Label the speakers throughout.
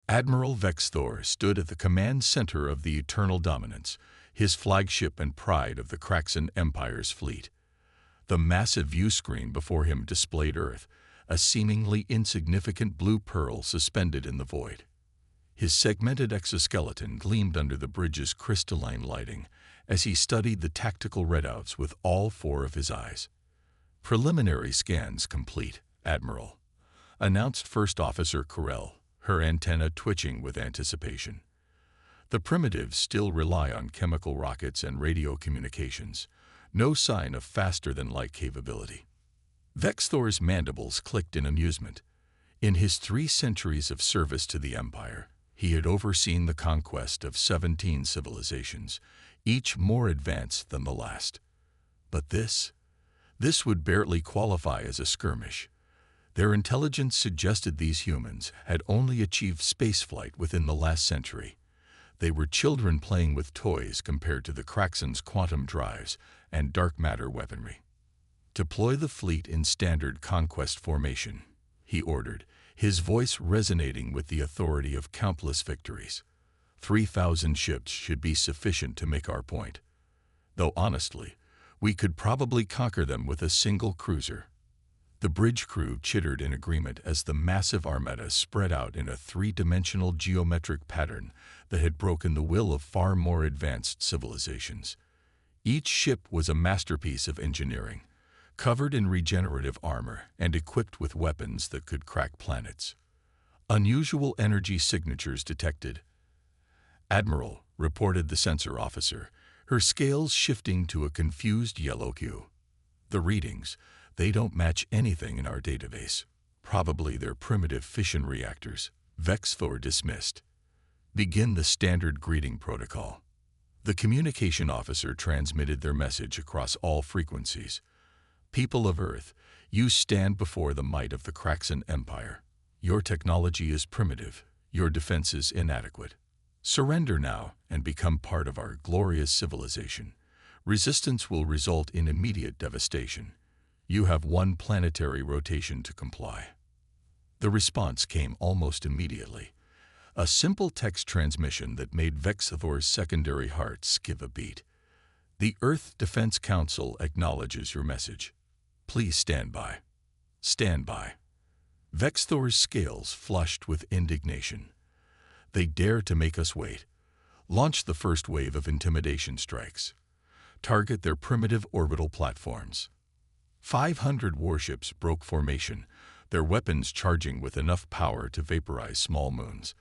Speaker 1: Admiral Vexthor stood at the command center of the Eternal Dominance, his flagship and pride of the Kraxan Empire's fleet. The massive view screen before him displayed Earth, a seemingly insignificant blue pearl suspended in the void. His segmented exoskeleton gleamed under the bridge's crystalline lighting as he studied the tactical readouts with all four of his eyes. "Preliminary scans complete, Admiral," announced First Officer Corell, her antenna twitching with anticipation. "The primitives still rely on chemical rockets and radio communications. No sign of faster-than-light capability." Vexthor's mandibles clicked in amusement. In his 3 centuries of service to the Empire, he had overseen the conquest of 17 civilizations, each more advanced than the last. But this would barely qualify as a skirmish. Their intelligence suggested these humans had only achieved spaceflight within the last century. They were children playing with toys compared to the Kraxan's quantum drives and dark matter weaponry. "Deploy the fleet in standard conquest formation," he ordered, his voice resonating with the authority of countless victories. 3,000 ships should be sufficient to make our point. Though honestly, we could probably conquer them with a single cruiser. The bridge crew chittered in agreement as the massive armada spread out in a 3-dimensional geometric pattern that had broken the will of far more advanced civilizations. Each ship was a masterpiece of engineering, covered in regenerative armor and equipped with weapons that could crack planets. Unusual energy signatures detected. "Admiral," reported the sensor officer, her scales shifting to a confused yellow hue. "The readings, they don't match anything in our database. Probably they're primitive fission reactors," Vexthor dismissed. "Begin the standard greeting protocol." The communication officer transmitted their message across all frequencies. "People of Earth, you stand before the might of the Kraxan Empire. Your technology is primitive, your defenses inadequate. Surrender now and become part of our glorious civilization. Resistance will result in immediate devastation. You have 1 planetary rotation to comply." The response came almost immediately. A simple text transmission that made Vexthor's secondary heart skip a beat. "The Earth Defense Council acknowledges your message. Please stand by." "Stand by." Vexthor's scales flushed with indignation. "They dare to make us wait. Launch the first wave of intimidation strikes. Target their primitive orbital platforms." 500 warships broke formation, their weapons charging with enough power to vaporize small moons.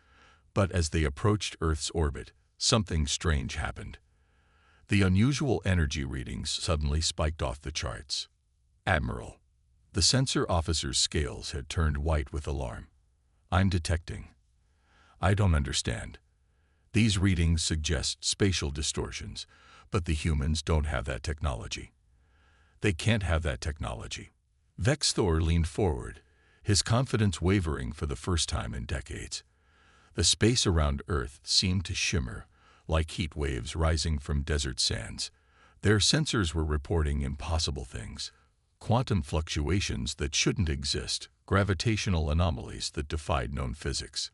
Speaker 1: But as they approached Earth's orbit, something strange happened. The unusual energy readings suddenly spiked off the charts. "Admiral." The sensor officer's scales had turned white with alarm. "I'm detecting. I don't understand. These readings suggest spatial distortions, but the humans don't have that technology." "They can't have that technology." Vexthor leaned forward, his confidence wavering for the first time in decades. The space around Earth seemed to shimmer, like heat waves rising from desert sands. Their sensors were reporting impossible things. Quantum fluctuations that shouldn't exist, gravitational anomalies that defied known physics.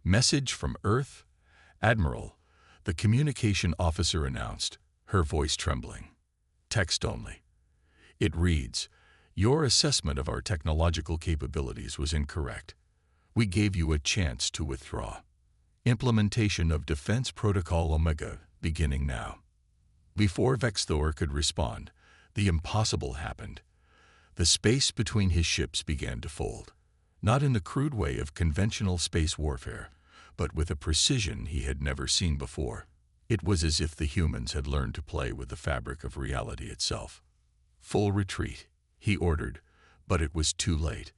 Speaker 1: "Message from Earth? Admiral," the communication officer announced, her voice trembling. "Text only. It reads, 'Your assessment of our technological capabilities was incorrect. We gave you a chance to withdraw. Implementation of Defense Protocol Omega beginning now.'" Before Vexthor could respond, the impossible happened. The space between his ships began to fold, not in the crude way of conventional space warfare, but with a precision he had never seen before. It was as if the humans had learned to play with the fabric of reality itself. "Full retreat," he ordered, but it was too late.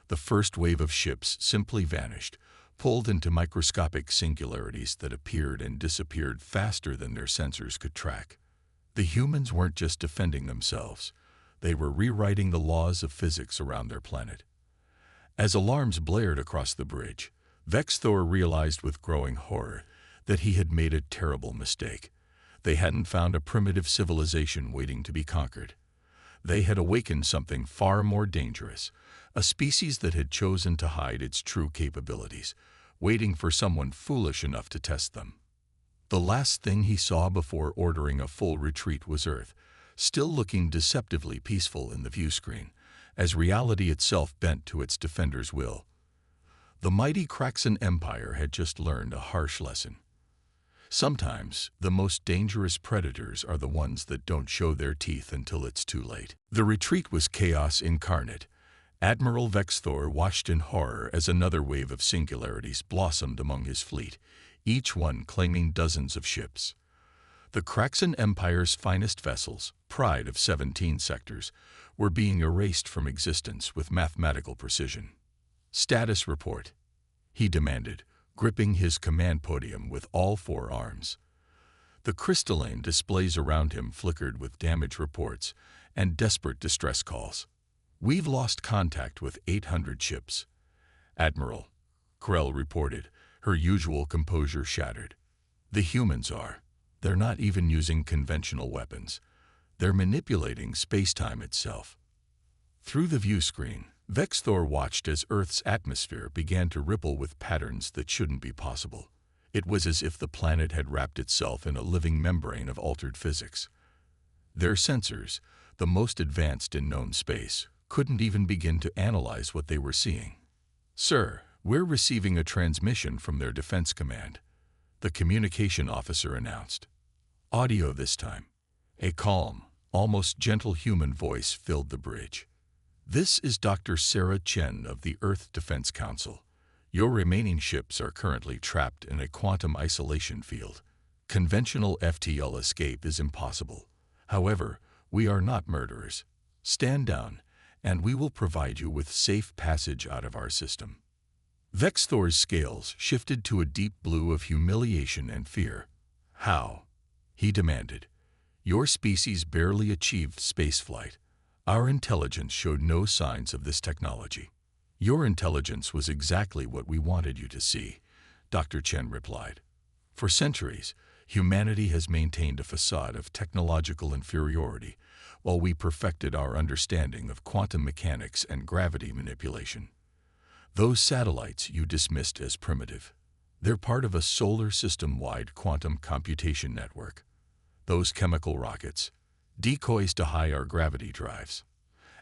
Speaker 1: The first wave of ships simply vanished, pulled into microscopic singularities that appeared and disappeared faster than their sensors could track. The humans weren't just defending themselves. They were rewriting the laws of physics around their planet. As alarms blared across the bridge, Vexthor realized with growing horror that he had made a terrible mistake. They hadn't found a primitive civilization waiting to be conquered. They had awakened something far more dangerous, a species that had chosen to hide its true capabilities, waiting for someone foolish enough to test them. The last thing he saw before ordering a full retreat was Earth, still looking deceptively peaceful in the viewscreen, as reality itself bent to its defender's will. The mighty Kraxan Empire had just learned a harsh lesson. Sometimes, the most dangerous predators are the ones that don't show their teeth until it's too late. The retreat was chaos incarnate. Admiral Vexthor watched in horror as another wave of singularities blossomed among his fleet, each one claiming dozens of ships. The Kraxan Empire's finest vessels, pride of 17 sectors, were being erased from existence with mathematical precision. "Status report," he demanded, gripping his command podium with all 4 arms. The crystalline displays around him flickered with damage reports and desperate distress calls. "We've lost contact with 800 ships." "Admiral," Krell reported, her usual composure shattered. "The humans are. They're not even using conventional weapons. They're manipulating space-time itself." Through the viewscreen, Vexthor watched as Earth's atmosphere began to ripple with patterns that shouldn't be possible. It was as if the planet had wrapped itself in a living membrane of altered physics. Their sensors, the most advanced in known space, couldn't even begin to analyze what they were seeing. "Sir, we're receiving a transmission from their defense command," the communication officer announced. Audio this time. A calm, almost gentle human voice filled the bridge. "This is Dr. Sarah Chen of the Earth Defense Council. Your remaining ships are currently trapped in a quantum isolation field. Conventional FTL escape is impossible. However, we are not murderers. Stand down, and we will provide you with safe passage out of our system." Vexthor's scales shifted to a deep blue of humiliation and fear. "How?" he demanded. "Your species barely achieved spaceflight. Our intelligence showed no signs of this technology." "Your intelligence was exactly what we wanted you to see," Dr. Chen replied. "For centuries, humanity has maintained a facade of technological inferiority while we perfected our understanding of quantum mechanics and gravity manipulation. Those satellites you dismissed as primitive. They're part of a solar system-wide quantum computation network. Those chemical rockets, decoys to hide our gravity drives."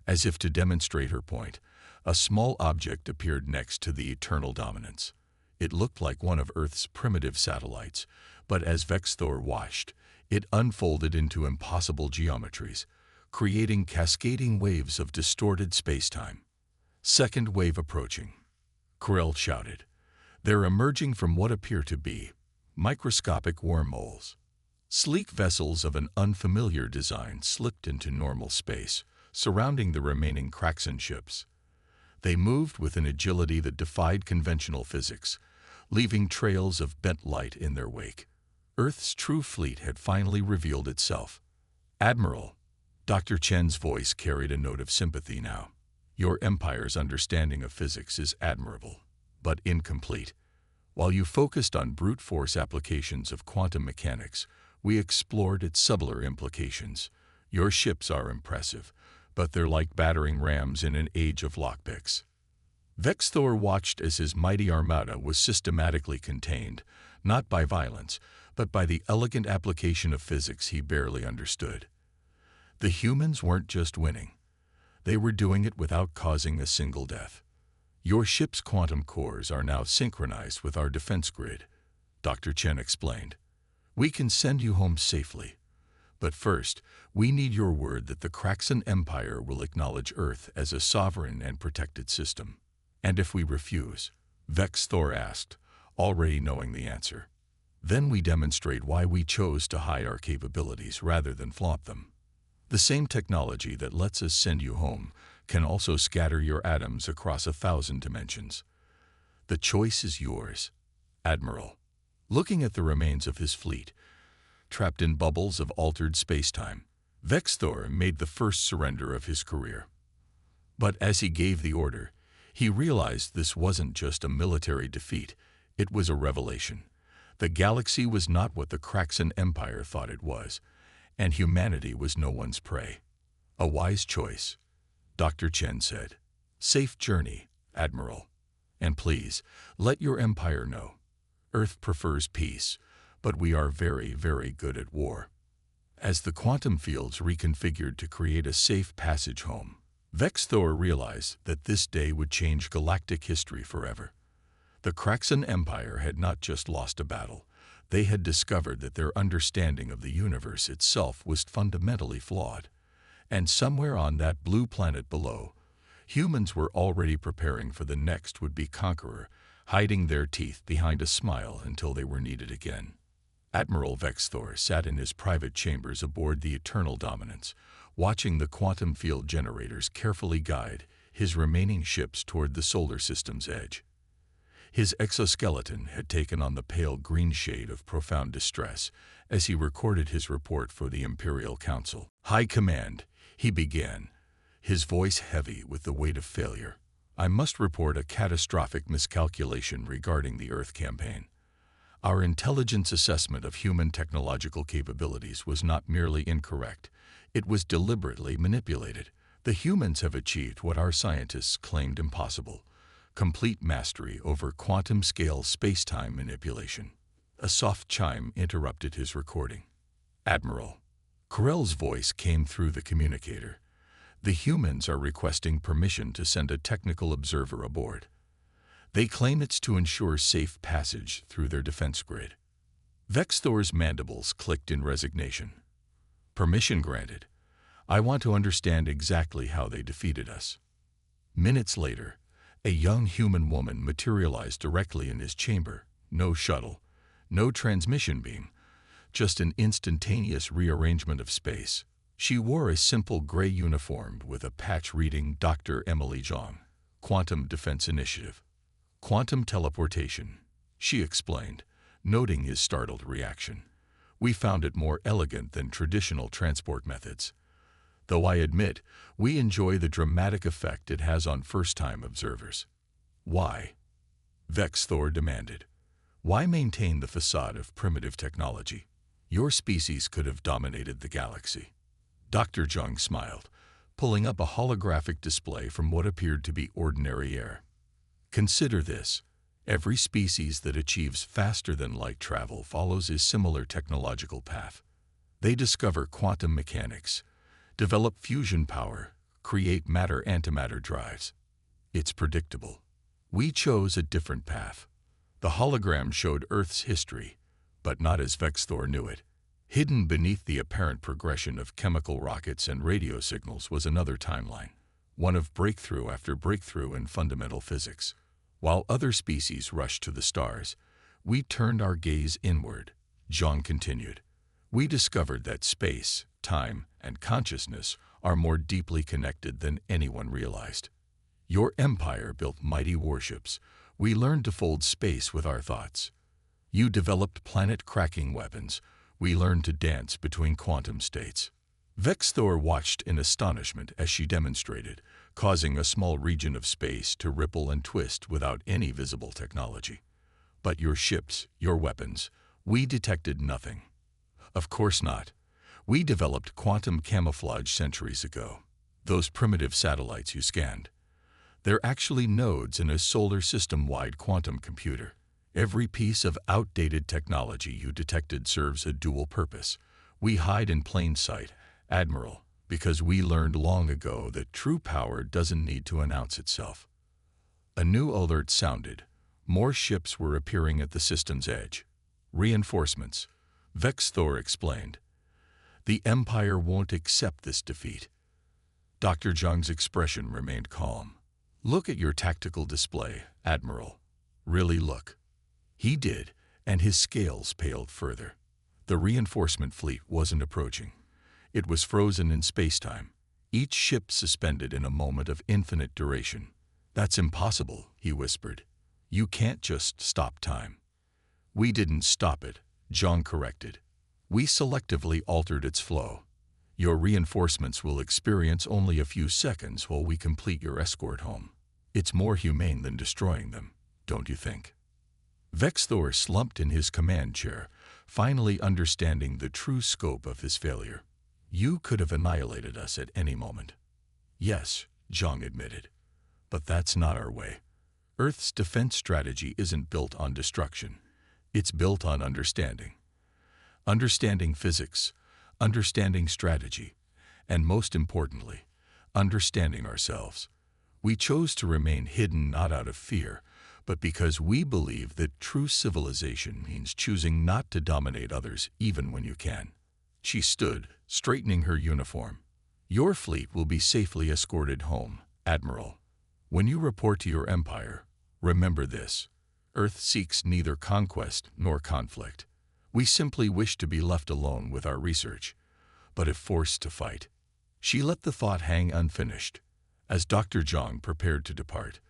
Speaker 1: As if to demonstrate her point, a small object appeared next to the Eternal Dominance. It looked like one of Earth's primitive satellites, but as Vexthor watched, it unfolded into impossible geometries, creating cascading waves of distorted space-time. "Second wave approaching," Krell shouted. "They're emerging from what appear to be microscopic wormholes." Sleek vessels of an unfamiliar design slipped into normal space, surrounding the remaining Kraxan ships. They moved with an agility that defied conventional physics, leaving trails of bent light in their wake. Earth's true fleet had finally revealed itself. "Admiral," Dr. Chen's voice carried a note of sympathy now. "Your empire's understanding of physics is admirable, but incomplete. While you focused on brute force applications of quantum mechanics, we explored its subtler implications. Your ships are impressive, but they're like battering rams in an age of lockpicks." Vexthor watched as his mighty armada was systematically contained, not by violence, but by the elegant application of physics he barely understood. The humans weren't just winning. They were doing it without causing a single death. "Your ship's quantum cores are now synchronized with our defense grid," Dr. Chen explained. "We can send you home safely. But first, we need your word that the Kraxan Empire will acknowledge Earth as a sovereign and protected system." "And if we refuse?" Vexthor asked, already knowing the answer. "Then we demonstrate why we chose to hide our capabilities rather than flaunt them. The same technology that lets us send you home can also scatter your atoms across 1,000 dimensions. The choice is yours, Admiral." Looking at the remains of his fleet, trapped in bubbles of altered space-time, Vexthor made the first surrender of his career. But as he gave the order, he realized this wasn't just a military defeat, it was a revelation. The galaxy was not what the Kraxan Empire thought it was, and humanity was no one's prey. "A wise choice," Dr. Chen said. "Safe journey, Admiral." And please, let your empire know. Earth prefers peace, but we are very, very good at war. As the quantum fields reconfigured to create a safe passage home, Vexthor realized that this day would change galactic history forever. The Kraxan Empire had not just lost a battle, they had discovered that their understanding of the universe itself was fundamentally flawed. And somewhere on that blue planet below, humans were already preparing for the next would-be conqueror, hiding their teeth behind a smile until they were needed again. Admiral Vexthor sat in his private chambers aboard the Eternal Dominance, watching the quantum field generators carefully guide his remaining ships toward the solar system's edge. His exoskeleton had taken on the pale green shade of profound distress as he recorded his report for the Imperial Council. "High Command," he began, his voice heavy with the weight of failure. "I must report a catastrophic miscalculation regarding the Earth campaign. Our intelligence assessment of human technological capabilities was not merely incorrect, it was deliberately manipulated. The humans have achieved what our scientists claimed impossible: complete mastery over quantum-scale space-time manipulation." A soft chime interrupted his recording. "Admiral." Corell's voice came through the communicator. "The humans are requesting permission to send a technical observer aboard. They claim it's to ensure safe passage through their defense grid." Vexthor's mandibles clicked in resignation. "Permission granted. I want to understand exactly how they defeated us." Minutes later, a young human woman materialized directly in his chamber. No shuttle, no transmission beam, just an instantaneous rearrangement of space. She wore a simple gray uniform with a patch reading Dr. Emily Zhang, Quantum Defense Initiative. "Quantum teleportation," she explained, noting his startled reaction. "We found it more elegant than traditional transport methods. Though I admit, we enjoy the dramatic effect it has on first-time observers." "Why?" Vexthor demanded. "Why maintain the facade of primitive technology? Your species could have dominated the galaxy." Dr. Zhang smiled, pulling up a holographic display from what appeared to be ordinary air. "Consider this. Every species that achieves faster-than-light travel follows a similar technological path. They discover quantum mechanics, develop fusion power, create matter-antimatter drives. It's predictable. We chose a different path." The hologram showed Earth's history, but not as Vexthor knew it. Hidden beneath the apparent progression of chemical rockets and radio signals was another timeline, one of breakthrough after breakthrough in fundamental physics. "While other species rushed to the stars, we turned our gaze inward," Zhang continued. "We discovered that space, time, and consciousness are more deeply connected than anyone realized. Your empire built mighty warships. We learned to fold space with our thoughts. You developed planet-cracking weapons. We learned to dance between quantum states." Vexthor watched in astonishment as she demonstrated, causing a small region of space to ripple and twist without any visible technology. "But your ships, your weapons, we detected nothing." "Of course not. We developed quantum camouflage centuries ago. Those primitive satellites you scanned, they're actually nodes in a solar system-wide quantum computer. Every piece of outdated technology you detected serves a dual purpose. We hide in plain sight, Admiral, because we learned long ago that true power doesn't need to announce itself." A new alert sounded. More ships were appearing at the system's edge. "Reinforcements," Vexthor explained. "The Empire won't accept this defeat." Dr. Zhang's expression remained calm. "Look at your tactical display, Admiral. Really look." He did, and his scales paled further. The reinforcement fleet wasn't approaching. It was frozen in space-time, each ship suspended in a moment of infinite duration. "That's impossible," he whispered. "You can't just stop time." "We didn't stop it," Zhang corrected. "We selectively altered its flow. Your reinforcements will experience only a few seconds while we complete your escort home. It's more humane than destroying them, don't you think?" Vexthor slumped in his command chair, finally understanding the true scope of his failure. "You could have annihilated us at any moment." "Yes," Zhang admitted, "but that's not our way. Earth's defense strategy isn't built on destruction. It's built on understanding. Understanding physics, understanding strategy, and most importantly, understanding ourselves. We chose to remain hidden not out of fear, but because we believe that true civilization means choosing not to dominate others even when you can. She stood, straightening her uniform. Your fleet will be safely escorted home, Admiral. When you report to your empire, remember this. Earth seeks neither conquest nor conflict. We simply wish to be left alone with our research, but if forced to fight. She let the thought hang unfinished. As Dr. Zhang prepared to depart,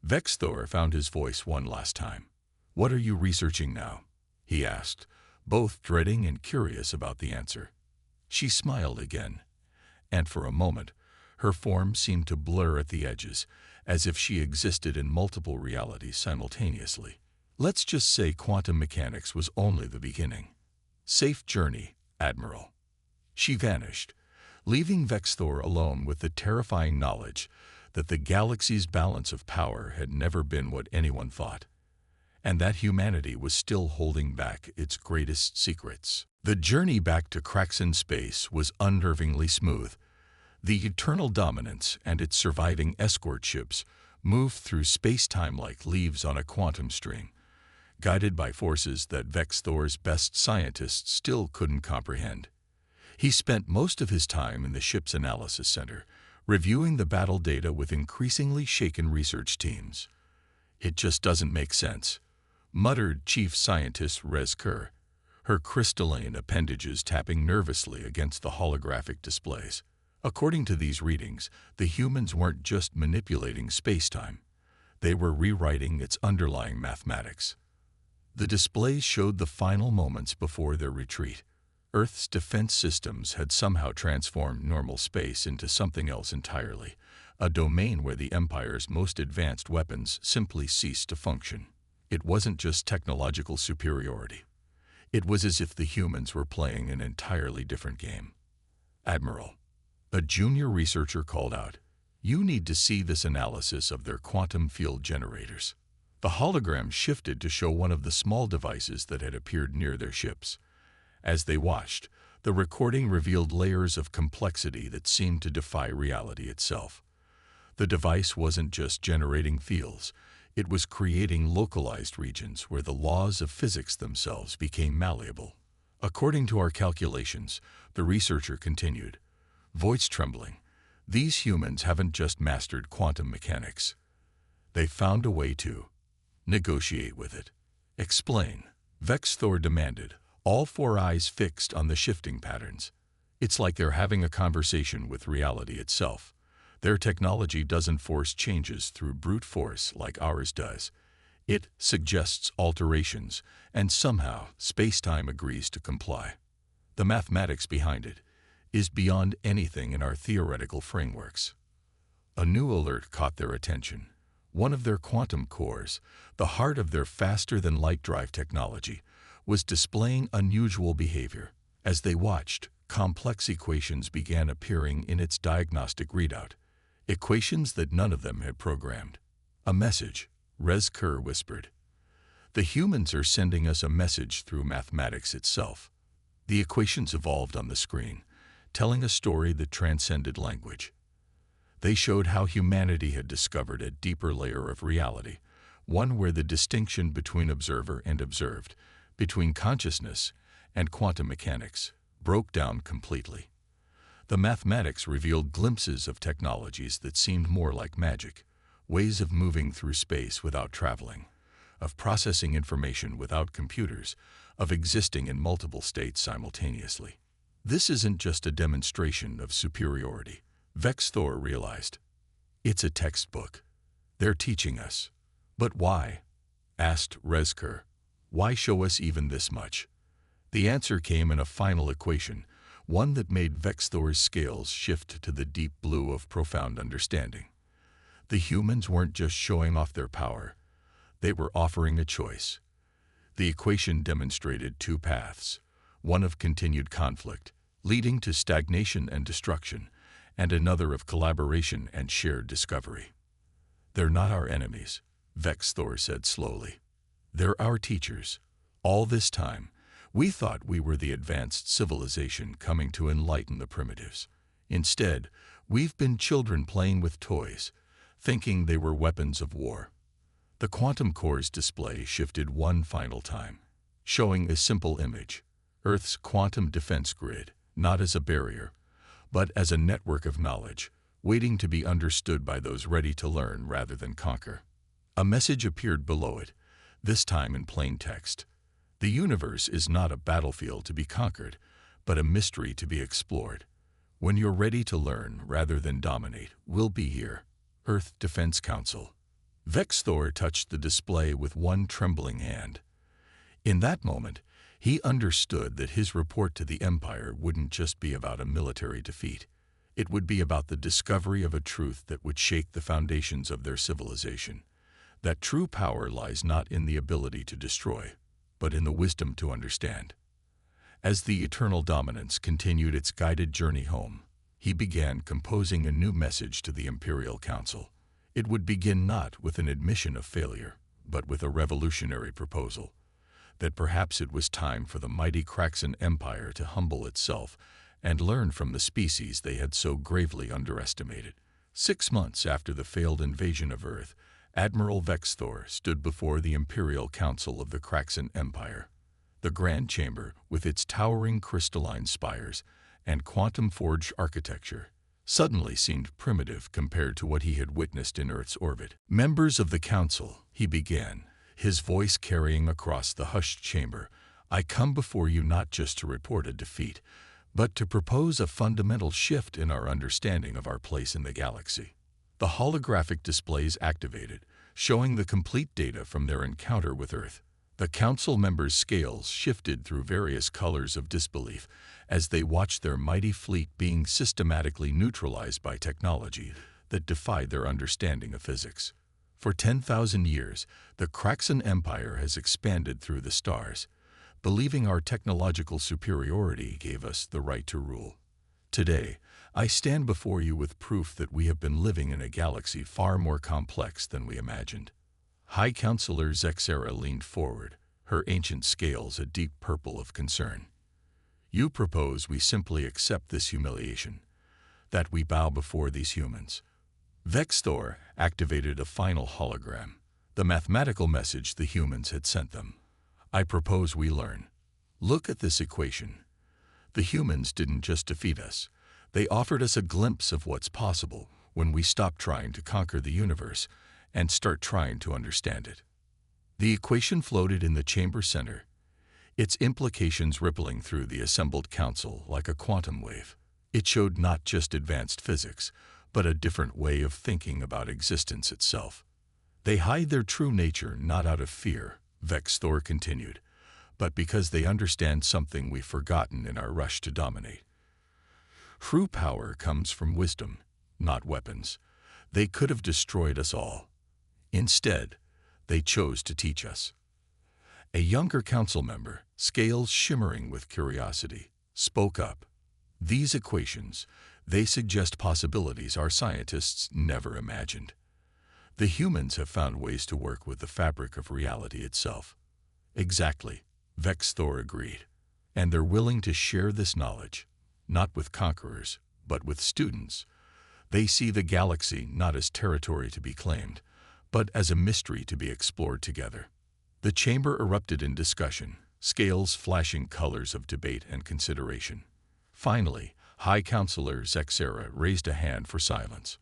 Speaker 1: Vexthor found his voice one last time. "What are you researching now?" he asked, both dreading and curious about the answer. She smiled again, and for a moment, her form seemed to blur at the edges, as if she existed in multiple realities simultaneously. Let's just say quantum mechanics was only the beginning. Safe journey, Admiral. She vanished, leaving Vexthor alone with the terrifying knowledge that the galaxy's balance of power had never been what anyone thought, and that humanity was still holding back its greatest secrets. The journey back to Craxan space was unnervingly smooth. The Eternal Dominance and its surviving escort ships moved through space-time like leaves on a quantum stream, guided by forces that Vexthor's best scientists still couldn't comprehend. He spent most of his time in the ship's analysis center, reviewing the battle data with increasingly shaken research teams. "It just doesn't make sense," muttered Chief Scientist Rez Kerr, her crystalline appendages tapping nervously against the holographic displays. According to these readings, the humans weren't just manipulating space-time. They were rewriting its underlying mathematics. The displays showed the final moments before their retreat. Earth's defense systems had somehow transformed normal space into something else entirely, a domain where the Empire's most advanced weapons simply ceased to function. It wasn't just technological superiority. It was as if the humans were playing an entirely different game. "Admiral," a junior researcher called out, "you need to see this analysis of their quantum field generators." The hologram shifted to show one of the small devices that had appeared near their ships. As they watched, the recording revealed layers of complexity that seemed to defy reality itself. The device wasn't just generating fields, it was creating localized regions where the laws of physics themselves became malleable. "According to our calculations," the researcher continued, voice trembling, "these humans haven't just mastered quantum mechanics. They found a way to negotiate with it." "Explain," Vexthor demanded, all four eyes fixed on the shifting patterns. "It's like they're having a conversation with reality itself. Their technology doesn't force changes through brute force like ours does. It suggests alterations, and somehow space-time agrees to comply. The mathematics behind it is beyond anything in our theoretical frameworks." A new alert caught their attention. One of their quantum cores, the heart of their faster-than-light drive technology, was displaying unusual behavior. As they watched, complex equations began appearing in its diagnostic readout, equations that none of them had programmed. "A message," Rez Kerr whispered. "The humans are sending us a message through mathematics itself." The equations evolved on the screen, telling a story that transcended language. They showed how humanity had discovered a deeper layer of reality, one where the distinction between observer and observed, between consciousness and quantum mechanics, broke down completely. The mathematics revealed glimpses of technologies that seemed more like magic, ways of moving through space without traveling, of processing information without computers, of existing in multiple states simultaneously. "This isn't just a demonstration of superiority," Vexthor realized. "It's a textbook. They're teaching us." "But why?" asked Rez Kerr. "Why show us even this much?" The answer came in a final equation, one that made Vexthor's scales shift to the deep blue of profound understanding. The humans weren't just showing off their power, they were offering a choice. The equation demonstrated two paths, one of continued conflict, leading to stagnation and destruction, and another of collaboration and shared discovery. "They're not our enemies," Vexthor said slowly. "They're our teachers. All this time, we thought we were the advanced civilization coming to enlighten the primitives. Instead, we've been children playing with toys, thinking they were weapons of war." The quantum core's display shifted one final time, showing a simple image: Earth's quantum defense grid, not as a barrier, but as a network of knowledge, waiting to be understood by those ready to learn rather than conquer. A message appeared below it, this time in plain text. "The universe is not a battlefield to be conquered, but a mystery to be explored. When you're ready to learn rather than dominate, we'll be here. Earth Defense Council." Vexthor touched the display with one trembling hand. In that moment, he understood that his report to the Empire wouldn't just be about a military defeat. It would be about the discovery of a truth that would shake the foundations of their civilization. That true power lies not in the ability to destroy, but in the wisdom to understand. As the Eternal Dominance continued its guided journey home, he began composing a new message to the Imperial Council. It would begin not with an admission of failure, but with a revolutionary proposal. That perhaps it was time for the mighty Kraxan Empire to humble itself and learn from the species they had so gravely underestimated. 6 months after the failed invasion of Earth, Admiral Vexthor stood before the Imperial Council of the Kraxan Empire. The Grand Chamber, with its towering crystalline spires and quantum-forged architecture, suddenly seemed primitive compared to what he had witnessed in Earth's orbit. "Members of the Council," he began, his voice carrying across the hushed chamber, "I come before you not just to report a defeat, but to propose a fundamental shift in our understanding of our place in the galaxy." The holographic displays activated, showing the complete data from their encounter with Earth. The Council members' scales shifted through various colors of disbelief as they watched their mighty fleet being systematically neutralized by technology that defied their understanding of physics. For 10,000 years, the Kraxan Empire has expanded through the stars, believing our technological superiority gave us the right to rule. Today, I stand before you with proof that we have been living in a galaxy far more complex than we imagined. High Counselor Zexera leaned forward, her ancient scales a deep purple of concern. "You propose we simply accept this humiliation, that we bow before these humans." Vexthor activated a final hologram, the mathematical message the humans had sent them. "I propose we learn. Look at this equation. The humans didn't just defeat us. They offered us a glimpse of what's possible when we stop trying to conquer the universe and start trying to understand it." The equation floated in the chamber center, its implications rippling through the assembled council like a quantum wave. It showed not just advanced physics, but a different way of thinking about existence itself. "They hide their true nature not out of fear," Vexthor continued, "but because they understand something we've forgotten in our rush to dominate. True power comes from wisdom, not weapons. They could have destroyed us all. Instead, they chose to teach us." A younger council member, scales shimmering with curiosity, spoke up. "These equations, they suggest possibilities our scientists never imagined. The humans have found ways to work with the fabric of reality itself." "Exactly," Vexthor agreed. "And they're willing to share this knowledge, not with conquerors, but with students. They see the galaxy not as territory to be claimed, but as a mystery to be explored together." The chamber erupted in discussion, scales flashing colors of debate and consideration. Finally, High Counselor Zexera raised a hand for silence.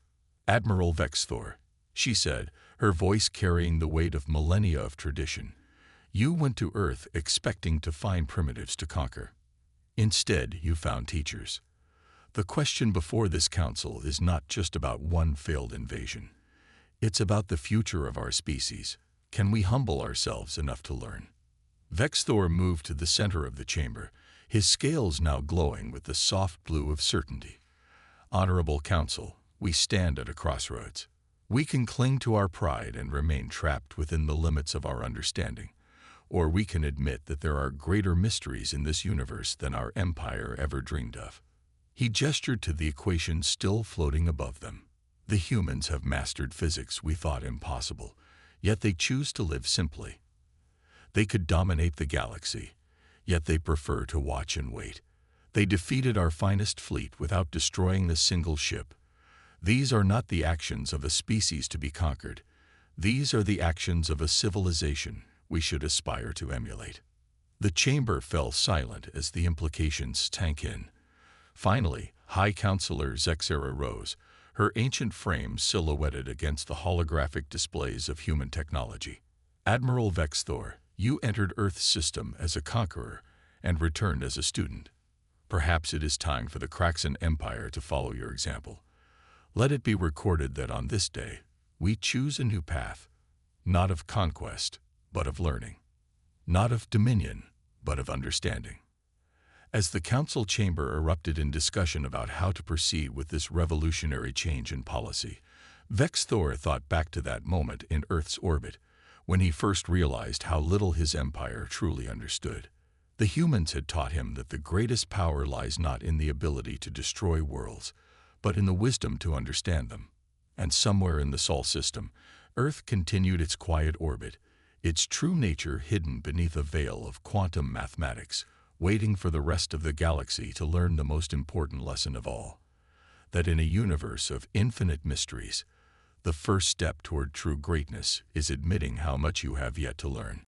Speaker 1: "Admiral Vexthor," she said, her voice carrying the weight of millennia of tradition, "you went to Earth expecting to find primitives to conquer. Instead, you found teachers. The question before this council is not just about one failed invasion. It's about the future of our species. Can we humble ourselves enough to learn?" Vexthor moved to the center of the chamber, his scales now glowing with the soft blue of certainty. "Honorable Council, we stand at a crossroads. We can cling to our pride and remain trapped within the limits of our understanding, or we can admit that there are greater mysteries in this universe than our empire ever dreamed of." He gestured to the equation still floating above them. "The humans have mastered physics we thought impossible, yet they choose to live simply. They could dominate the galaxy, yet they prefer to watch and wait. They defeated our finest fleet without destroying a single ship. These are not the actions of a species to be conquered. These are the actions of a civilization we should aspire to emulate. The chamber fell silent as the implications sank in. Finally, High Counselor Zexera rose, her ancient frame silhouetted against the holographic displays of human technology. Admiral Vexthor, you entered Earth's system as a conqueror and returned as a student. Perhaps it is time for the Craxan Empire to follow your example. Let it be recorded that on this day, we choose a new path, not of conquest, but of learning, not of dominion, but of understanding. As the council chamber erupted in discussion about how to proceed with this revolutionary change in policy, Vexthor thought back to that moment in Earth's orbit, when he first realized how little his empire truly understood. The humans had taught him that the greatest power lies not in the ability to destroy worlds, but in the wisdom to understand them. And somewhere in the Sol system, Earth continued its quiet orbit, its true nature hidden beneath a veil of quantum mathematics, waiting for the rest of the galaxy to learn the most important lesson of all, that in a universe of infinite mysteries, the first step toward true greatness is admitting how much you have yet to learn.